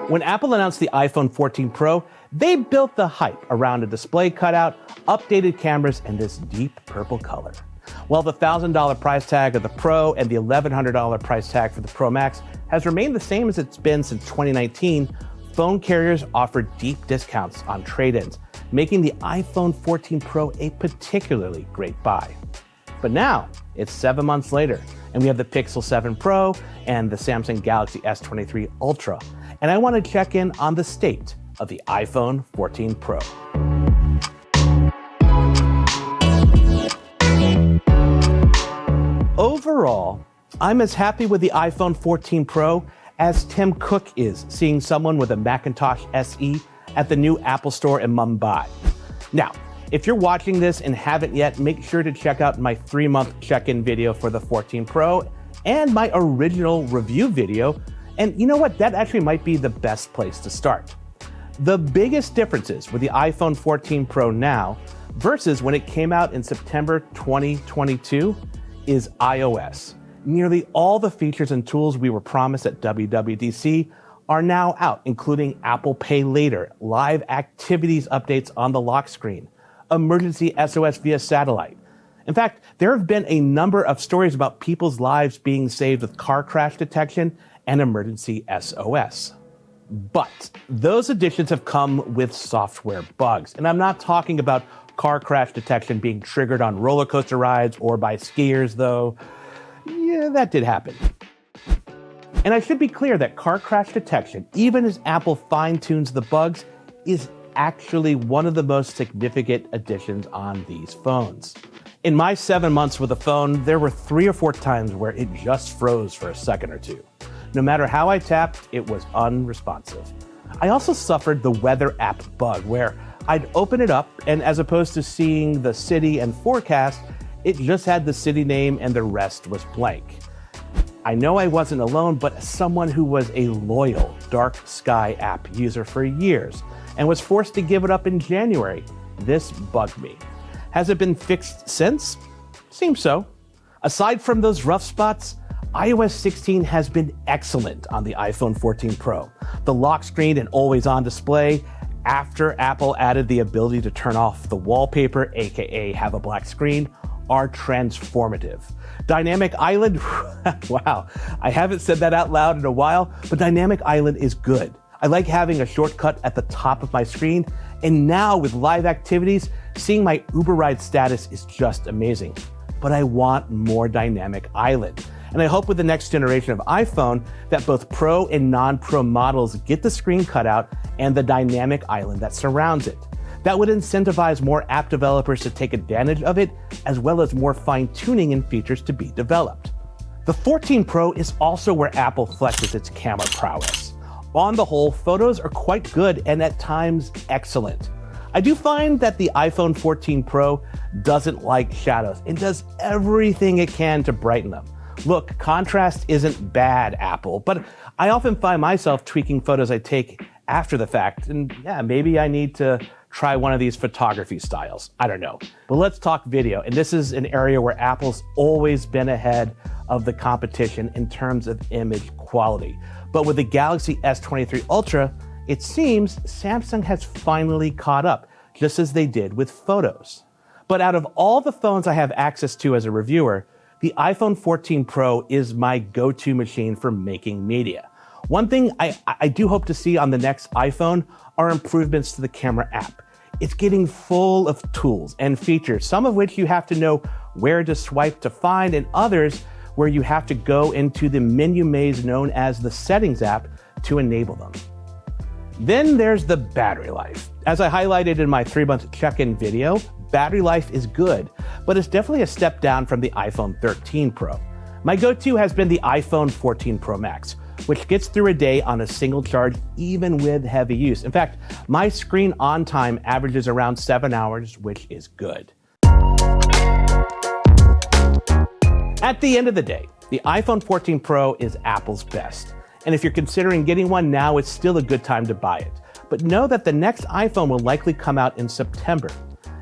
When Apple announced the iPhone 14 Pro, they built the hype around a display cutout, updated cameras, and this deep purple color. While the $1,000 price tag of the Pro and the $1,100 price tag for the Pro Max has remained the same as it's been since 2019, phone carriers offer deep discounts on trade-ins, making the iPhone 14 Pro a particularly great buy. But now, it's 7 months later, and we have the Pixel 7 Pro and the Samsung Galaxy S23 Ultra, and I want to check in on the state of the iPhone 14 Pro. Overall, I'm as happy with the iPhone 14 Pro as Tim Cook is seeing someone with a Macintosh SE at the new Apple Store in Mumbai. Now, if you're watching this and haven't yet, make sure to check out my 3-month check-in video for the 14 Pro and my original review video. And you know what? That actually might be the best place to start. The biggest differences with the iPhone 14 Pro now versus when it came out in September 2022 is iOS. Nearly all the features and tools we were promised at WWDC are now out, including Apple Pay Later, live activities updates on the lock screen, emergency SOS via satellite. In fact, there have been a number of stories about people's lives being saved with car crash detection and emergency SOS. But those additions have come with software bugs. And I'm not talking about car crash detection being triggered on roller coaster rides or by skiers, though. Yeah, that did happen. And I should be clear that car crash detection, even as Apple fine-tunes the bugs, is actually one of the most significant additions on these phones. In my 7 months with the phone, there were 3 or 4 times where it just froze for a second or two. No matter how I tapped, it was unresponsive. I also suffered the weather app bug where I'd open it up and as opposed to seeing the city and forecast, it just had the city name and the rest was blank. I know I wasn't alone, but as someone who was a loyal dark sky app user for years and was forced to give it up in January, this bugged me. Has it been fixed since? Seems so. Aside from those rough spots, iOS 16 has been excellent on the iPhone 14 Pro. The lock screen and always-on display, after Apple added the ability to turn off the wallpaper, aka have a black screen, are transformative. Dynamic Island, wow, I haven't said that out loud in a while, but Dynamic Island is good. I like having a shortcut at the top of my screen, and now with live activities, seeing my Uber ride status is just amazing. But I want more Dynamic Island. And I hope with the next generation of iPhone that both Pro and non-Pro models get the screen cutout and the dynamic island that surrounds it. That would incentivize more app developers to take advantage of it, as well as more fine-tuning and features to be developed. The 14 Pro is also where Apple flexes its camera prowess. On the whole, photos are quite good and at times excellent. I do find that the iPhone 14 Pro doesn't like shadows and does everything it can to brighten them. Look, contrast isn't bad, Apple, but I often find myself tweaking photos I take after the fact, and yeah, maybe I need to try one of these photography styles. I don't know. But let's talk video, and this is an area where Apple's always been ahead of the competition in terms of image quality. But with the Galaxy S23 Ultra, it seems Samsung has finally caught up, just as they did with photos. But out of all the phones I have access to as a reviewer, the iPhone 14 Pro is my go-to machine for making media. One thing I do hope to see on the next iPhone are improvements to the camera app. It's getting full of tools and features, some of which you have to know where to swipe to find, and others where you have to go into the menu maze known as the Settings app to enable them. Then there's the battery life. As I highlighted in my 3-month check-in video, battery life is good, but it's definitely a step down from the iPhone 13 Pro. My go-to has been the iPhone 14 Pro Max, which gets through a day on a single charge even with heavy use. In fact, my screen on time averages around 7 hours, which is good. At the end of the day, the iPhone 14 Pro is Apple's best. And if you're considering getting one now, it's still a good time to buy it. But know that the next iPhone will likely come out in September.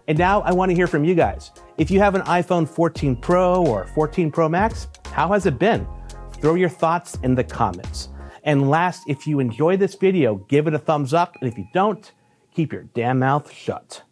And now I want to hear from you guys. If you have an iPhone 14 Pro or 14 Pro Max, how has it been? Throw your thoughts in the comments. And last, if you enjoy this video, give it a thumbs up. And if you don't, keep your damn mouth shut.